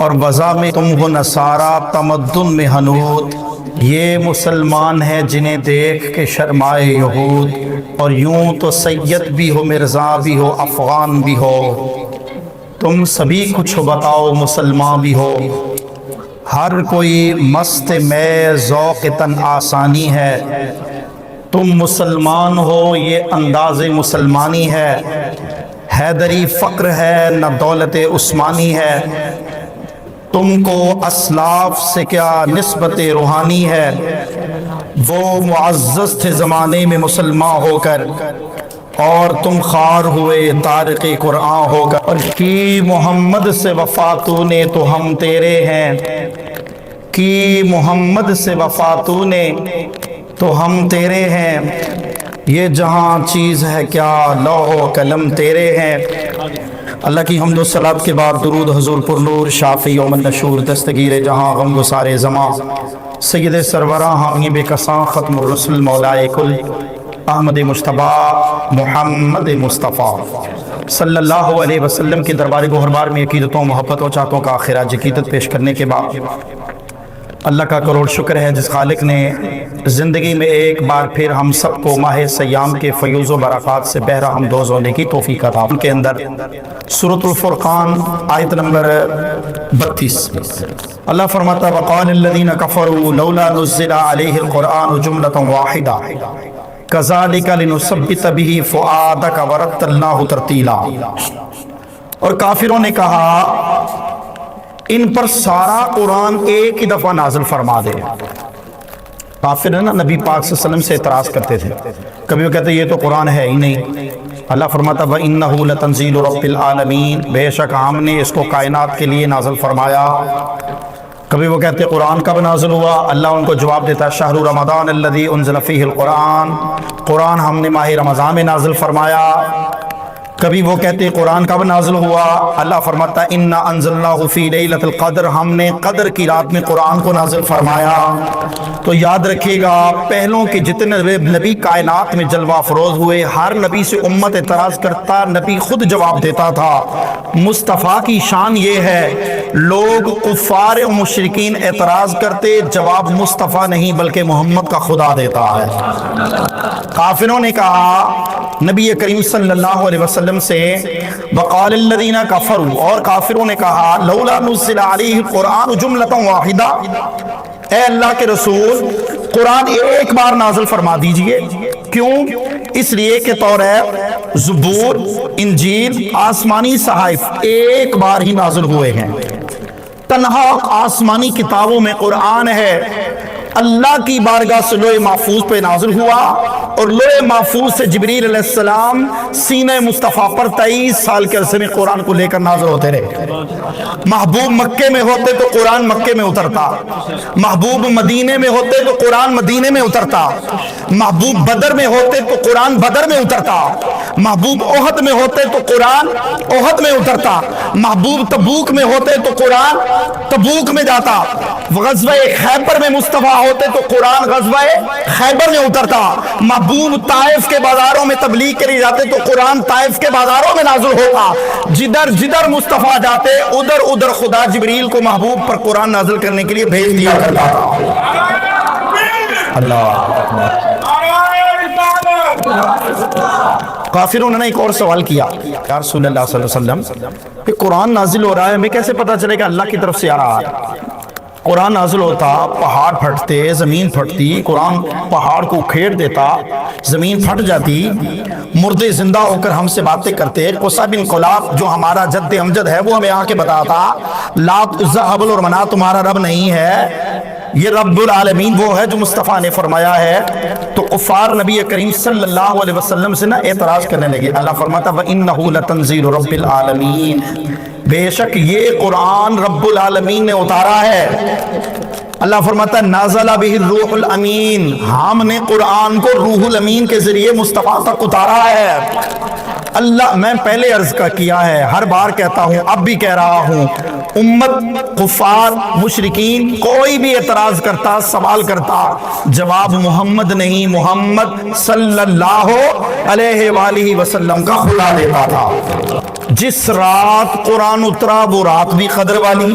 اور وضع میں تم ہو نصارہ تمدن میں حنود، یہ مسلمان ہیں جنہیں دیکھ کے شرمائے یہود، اور یوں تو سید بھی ہو مرزا بھی ہو افغان بھی ہو، تم سبھی کچھ بتاؤ مسلمان بھی ہو، ہر کوئی مست میں ذوق تن آسانی ہے، تم مسلمان ہو یہ انداز مسلمانی ہے، حیدری فقر ہے نہ دولت عثمانی ہے، تم کو اسلاف سے کیا نسبت روحانی ہے، وہ معزز تھے زمانے میں مسلمان ہو کر، اور تم خوار ہوئے طارق قرآن ہو کر، اور کی محمد سے وفا تو نے تو ہم تیرے ہیں، کی محمد سے وفا تو نے تو ہم تیرے ہیں، یہ جہاں چیز ہے کیا لوح و قلم تیرے ہیں۔ اللہ کی حمد و صلوات کے بعد درود حضور پر نور شافی یوم النشور دستگیر جہاں غم گسار زمان سید سروراں حامی بے کساں ختم الرسل مولائے کل احمد مجتبی محمد مصطفیٰ صلی اللہ علیہ وسلم کے دربار گوہربار میں عقیدتوں محبت و چاہتوں کا خراج عقیدت پیش کرنے کے بعد اللہ کا کروڑ شکر ہے جس خالق نے زندگی میں ایک بار پھر ہم سب کو ماہ سیام کے فیوز و برکات سے بہرہ ہمدوز ہونے کی توفیق عطا۔ ان کے اندر سورۃ الفرقان آیت نمبر 32 اللہ فرماتا وقال الذین کفروا لولا نزل علیہ القرآن جملۃ واحدہ کذالک لنثبت بہ فؤادک ورتلناہ ترتیلا۔ اور کافروں نے کہا ان پر سارا قرآن ایک ہی دفعہ نازل فرما دے۔ کافر ہے نا، نبی پاک صلی اللہ علیہ وسلم سے اعتراض کرتے تھے، کبھی وہ کہتے یہ تو قرآن ہے ہی نہیں۔ اللہ فرماتا وَإِنَّهُ لَتَنزِيلُ رَبِّ الْعَالَمِينَ، بے شک ہم نے اس کو کائنات کے لیے نازل فرمایا۔ کبھی وہ کہتے قرآن کب نازل ہوا، اللہ ان کو جواب دیتا شہر رمضان الذی انزل فیہ القرآن، قرآن ہم نے ماہ رمضان میں نازل فرمایا۔ کبھی وہ کہتے قرآن کب نازل ہوا، اللہ فرماتا انا انزلناہ فی لیلۃ القدر، ہم نے قدر کی رات میں قرآن کو نازل فرمایا۔ تو یاد رکھیے گا پہلوں کے جتنے نبی کائنات میں جلوہ افروز ہوئے، ہر نبی سے امت اعتراض کرتا، نبی خود جواب دیتا تھا۔ مصطفیٰ کی شان یہ ہے لوگ کفار و مشرکین اعتراض کرتے، جواب مصطفیٰ نہیں بلکہ محمد کا خدا دیتا ہے۔ کافروں نے کہا نبی کریم صلی اللہ علیہ وسلم سے وقال الذین کفروا، اور کافروں نے کہا لولا نزل علیہ القرآن جملۃ واحدہ، اے اللہ کے رسول قرآن ایک بار نازل فرما دیجئے۔ کیوں؟ اس لیے کہ توریت، زبور، انجیل، آسمانی صحائف ایک بار ہی نازل ہوئے ہیں، تنہا آسمانی کتابوں میں قرآن ہے، اللہ کی بارگاہ سے لوح محفوظ پہ نازل ہوا، اور لوح محفوظ سے جبریل علیہ السلام سینہ مصطفیٰ پر 23 سال کے عرصے میں قرآن کو لے کر نازل ہوتے رہے۔ محبوب مکے میں ہوتے تو قرآن مکے میں اترتا، محبوب مدینے میں ہوتے تو قرآن مدینے میں اترتا، محبوب بدر میں ہوتے تو قرآن بدر میں اترتا، محبوب احد میں ہوتے تو قرآن احد میں اترتا، محبوب تبوک میں ہوتے تو قرآن تبوک میں جاتا، غزوہ خیبر میں مصطفیٰ ہوتے تو قرآن غزوہ خیبر میں اترتا، محبوب طائف کے بازاروں میں تبلیغ کے لیے جاتے تو قرآن طائف کے بازاروں میں نازل ہوتا۔ جدھر جدھر مصطفیٰ جاتے ادھر ادھر خدا جبریل کو محبوب پر قرآن نازل کرنے کے لیے بھیج دیا کرتا تھا۔ اللہ کافروں نے ایک اور سوال کیا یا رسول اللہ صلی اللہ علیہ وسلم کہ قرآن نازل ہو رہا ہے، ہمیں کیسے پتا چلے کہ اللہ کی طرف سے آ رہا ہے؟ قرآن نازل ہوتا، پہاڑ پھٹتے، زمین پھٹتی، قرآن پہاڑ کو کھیر دیتا، زمین پھٹ جاتی، مردے زندہ ہو کر ہم سے باتیں کرتے۔ قصہ بن کلاب جو ہمارا جد امجد ہے وہ ہمیں آ کے بتاتا لات عزا حبل اور منات تمہارا رب نہیں ہے، یہ رب العالمین وہ ہے جو مصطفیٰ نے فرمایا ہے۔ تو کفار نبی کریم صلی اللہ علیہ وسلم سے اعتراض کرنے لگے۔ اللہ فرماتا وَإِنَّهُ لَتَنزِيلُ رَبِّ الْعَالَمِينَ، بے شک یہ قرآن رب العالمین نے اتارا ہے۔ اللہ فرماتا ہے نازل بہ الروح الامین، ہم نے قرآن کو روح الامین کے ذریعے مصطفیٰ تک اتارا ہے۔ اللہ میں پہلے عرض کا کیا ہے، ہر بار کہتا ہوں، اب بھی کہہ رہا ہوں، امت کفار مشرکین کوئی بھی اعتراض کرتا، سوال کرتا، جواب محمد نہیں محمد صلی اللہ علیہ وآلہ وسلم کا خدا دیتا تھا۔ جس رات قرآن اترا وہ رات بھی قدر والی،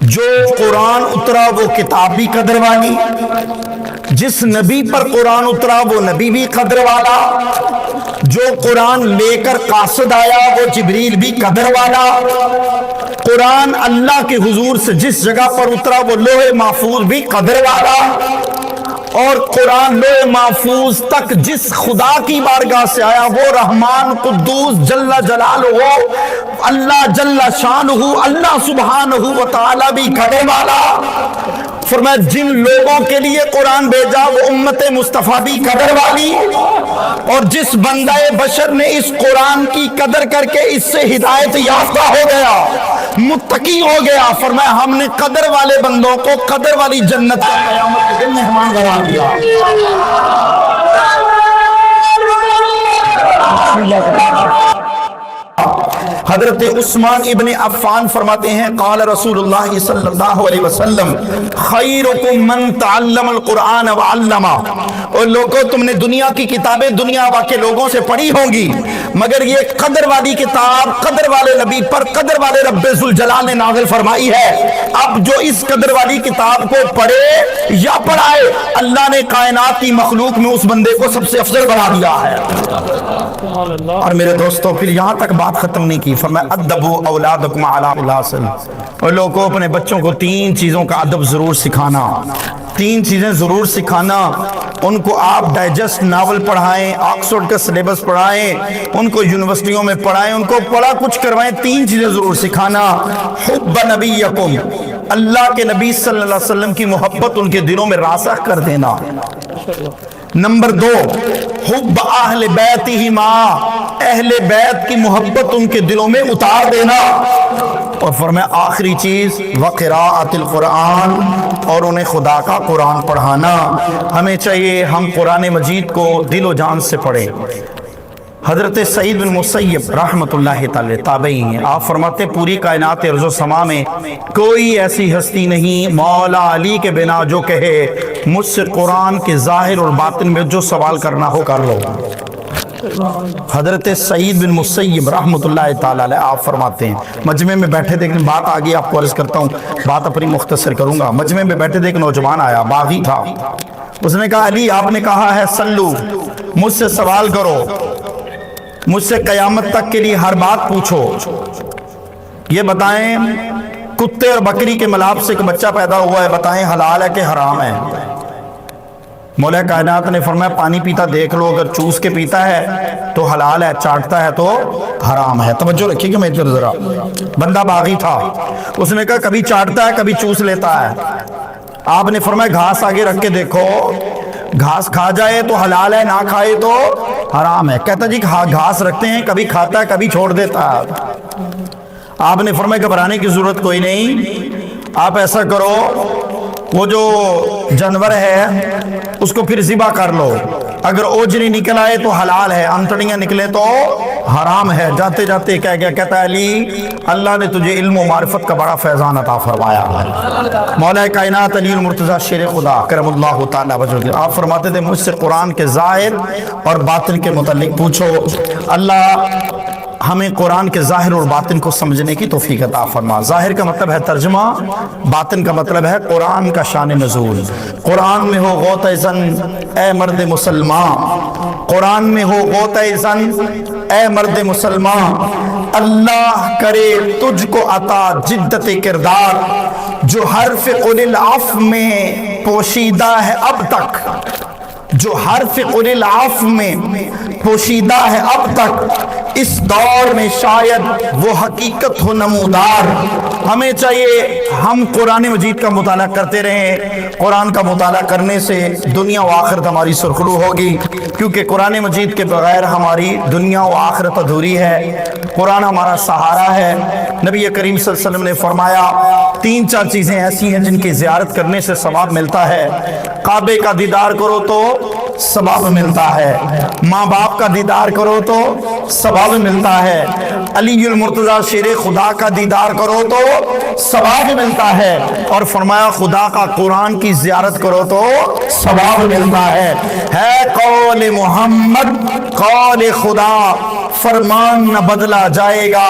جو قرآن اترا وہ کتاب بھی قدر والی، جس نبی پر قرآن اترا وہ نبی بھی قدر والا، جو قرآن لے کر قاصد آیا وہ جبریل بھی قدر والا، قرآن اللہ کے حضور سے جس جگہ پر اترا وہ لوح محفوظ بھی قدر والا، اور قرآن لوح محفوظ تک جس خدا کی بارگاہ سے آیا وہ رحمان قدوس جل جلالہ، اللہ جل شانہ، اللہ سبحانہ و تعالی بھی قدر والا۔ فرمایا جن لوگوں کے لیے قرآن بھیجا وہ امت مصطفیٰ بھی قدر والی، اور جس بندہ بشر نے اس قرآن کی قدر کر کے اس سے ہدایت یافتہ ہو گیا، متقی ہو گیا، فرمایا ہم نے قدر والے بندوں کو قدر والی جنت کا قیامت کے دن مہمان بنا دیا۔ حضرت عثمان ابن عفان فرماتے ہیں قال رسول اللہ صلی اللہ علیہ وسلم خیرکم من تعلم القرآن وعلمہ، اور لوگوں تم نے دنیا کی کتابیں دنیا کے لوگوں سے پڑھی ہوں گی، مگر یہ قدر والی کتاب قدر والے نبی پر قدر والے رب ذوالجلال نے نازل فرمائی ہے۔ اب جو اس قدر والی کتاب کو پڑھے یا پڑھائے، اللہ نے کائنات کی مخلوق میں اس بندے کو سب سے افضل بنا دیا ہے۔ اور میرے دوستوں پھر یہاں تک بات ختم نہیں کی، فرمایا ادبوا اولادکم علی الاصل، اور لوگوں اپنے بچوں کو 3 چیزوں کا ادب ضرور سکھانا، 3 چیزیں ضرور سکھانا۔ ان کو آپ ڈائجسٹ ناول پڑھائیں، آکسفورڈ کا سلیبس پڑھائیں، ان کو یونیورسٹیوں میں پڑھائیں، ان کو پڑھا کچھ کروائیں، 3 چیزیں ضرور سکھانا۔ حب نبیکم، اللہ کے نبی صلی اللہ علیہ وسلم کی محبت ان کے دلوں میں راسخ کر دینا۔ نمبر 2 حب اہل بیتہما، اہل بیت کی محبت ان کے دلوں میں اتار دینا۔ اور فرمایا آخری چیز وقراءۃ القرآن، اور انہیں خدا کا قرآن پڑھانا۔ ہمیں چاہیے ہم قرآن مجید کو دل و جان سے پڑھیں۔ حضرت سعید بن مسیب رحمت اللہ تعالی تابعی ہیں، آپ فرماتے پوری کائنات ارض و سما میں کوئی ایسی ہستی نہیں مولا علی کے بنا جو کہے مجھ سے قرآن کے ظاہر اور باطن میں جو سوال کرنا ہو کر لو۔ حضرت سعید بن مسیب رحمت اللہ تعالی آپ فرماتے ہیں، مجمع میں بیٹھے تھے، بات آگے آپ کو عرض کرتا ہوں، بات اپنی مختصر کروں گا۔ مجمع میں بیٹھے تھے، ایک نوجوان آیا، باغی تھا، اس نے کہا علی آپ نے کہا ہے سلو، مجھ سے سوال کرو، مجھ سے قیامت تک کے لیے ہر بات پوچھو، یہ بتائیں کتے اور بکری کے ملاپ سے ایک بچہ پیدا ہوا ہے، بتائیں حلال ہے کہ حرام ہے؟ مولا کائنات نے فرمایا پانی پیتا دیکھ لو، اگر چوس کے پیتا ہے تو حلال ہے، چاٹتا ہے تو حرام ہے۔ توجہ رکھیے کہ میں ادھر ذرا، بندہ باغی تھا، اس نے کہا کبھی چاٹتا ہے کبھی چوس لیتا ہے۔ آپ نے فرمایا گھاس آگے رکھ کے دیکھو، گھاس کھا جائے تو حلال ہے، نہ کھائے تو حرام ہے۔ کہتا جی گھاس رکھتے ہیں، کبھی کھاتا ہے کبھی چھوڑ دیتا ہے۔ آپ نے فرمایا گھبرانے کی ضرورت کوئی نہیں، آپ ایسا کرو وہ جو جانور ہے اس کو پھر ذبح کر لو، اگر اوجری نکل آئے تو حلال ہے، انتڑیاں نکلے تو حرام ہے۔ جاتے جاتے کہہ گیا، کہتا ہے علی اللہ نے تجھے علم و معرفت کا بڑا فیضان عطا فرمایا۔ مولا کائنات علی المرتضیٰ شیر خدا کرم اللہ تعالیٰ وجہ، آپ فرماتے تھے مجھ سے قرآن کے ظاہر اور باطن کے متعلق پوچھو، اللہ ہمیں قرآن کے ظاہر اور باطن کو سمجھنے کی توفیق عطا فرما۔ ظاہر کا مطلب ہے ترجمہ، باطن کا مطلب ہے قرآن کا شان نزول۔ قرآن میں ہو غوطہ زن اے مرد مسلمان، قرآن میں ہو غوطہ زن اے مرد مسلمان، اللہ کرے تجھ کو عطا جدت کردار، جو حرف قل العفو میں پوشیدہ ہے اب تک، جو حرف قل العفو میں پوشیدہ ہے اب تک، اس دور میں شاید وہ حقیقت ہو نمودار۔ ہمیں چاہیے ہم قرآن مجید کا مطالعہ کرتے رہیں، قرآن کا مطالعہ کرنے سے دنیا و آخرت ہماری سرخرو ہوگی، کیونکہ قرآن مجید کے بغیر ہماری دنیا و آخرت ادھوری ہے۔ قرآن ہمارا سہارا ہے۔ نبی کریم صلی اللہ علیہ وسلم نے فرمایا 3-4 چیزیں ایسی ہیں جن کی زیارت کرنے سے ثواب ملتا ہے۔ کعبے کا دیدار کرو تو ثواب ملتا ہے، ماں باپ کا دیدار کرو تو ثواب ملتا ہے، علی المرتضیٰ شیر خدا کا دیدار کرو تو ثواب ملتا ہے، اور فرمایا خدا کا قرآن کی زیارت کرو تو ثواب ملتا ہے قول محمد قول خدا، فرمان نہ بدلا جائے گا،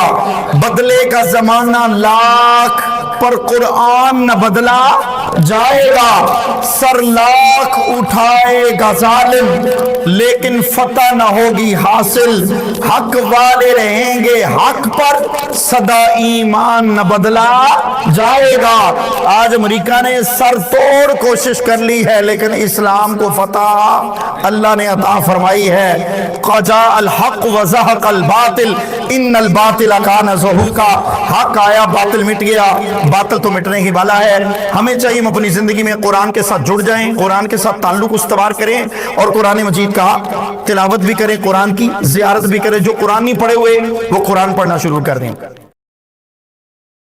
بدلے کا زمانہ لاکھ پر قرآن نہ بدلا جائے گا، سر لاکھ اٹھائے گا ظالم لیکن فتح نہ ہوگی حاصل، حق والے رہیں گے حق پر سدا ایمان نہ بدلا جائے گا۔ آج امریکہ نے سر توڑ کوشش کر لی ہے لیکن اسلام کو فتح اللہ نے عطا فرمائی ہے۔ قَجَاءَ الْحَقُّ وَزَهَقَ الْبَاطِلُ إِنَّ الْبَاطِلَ كَانَ زَهُوقًا، حق آیا باطل مٹ گیا، باطل تو مٹنے ہی والا ہے۔ ہمیں چاہیے ہم اپنی زندگی میں قرآن کے ساتھ جڑ جائیں، قرآن کے ساتھ تعلق استوار کریں اور قرآن مجید کا تلاوت بھی کریں، قرآن کی زیارت بھی کریں۔ جو قرآن نہیں پڑھے ہوئے وہ قرآن پڑھنا شروع کر دیں۔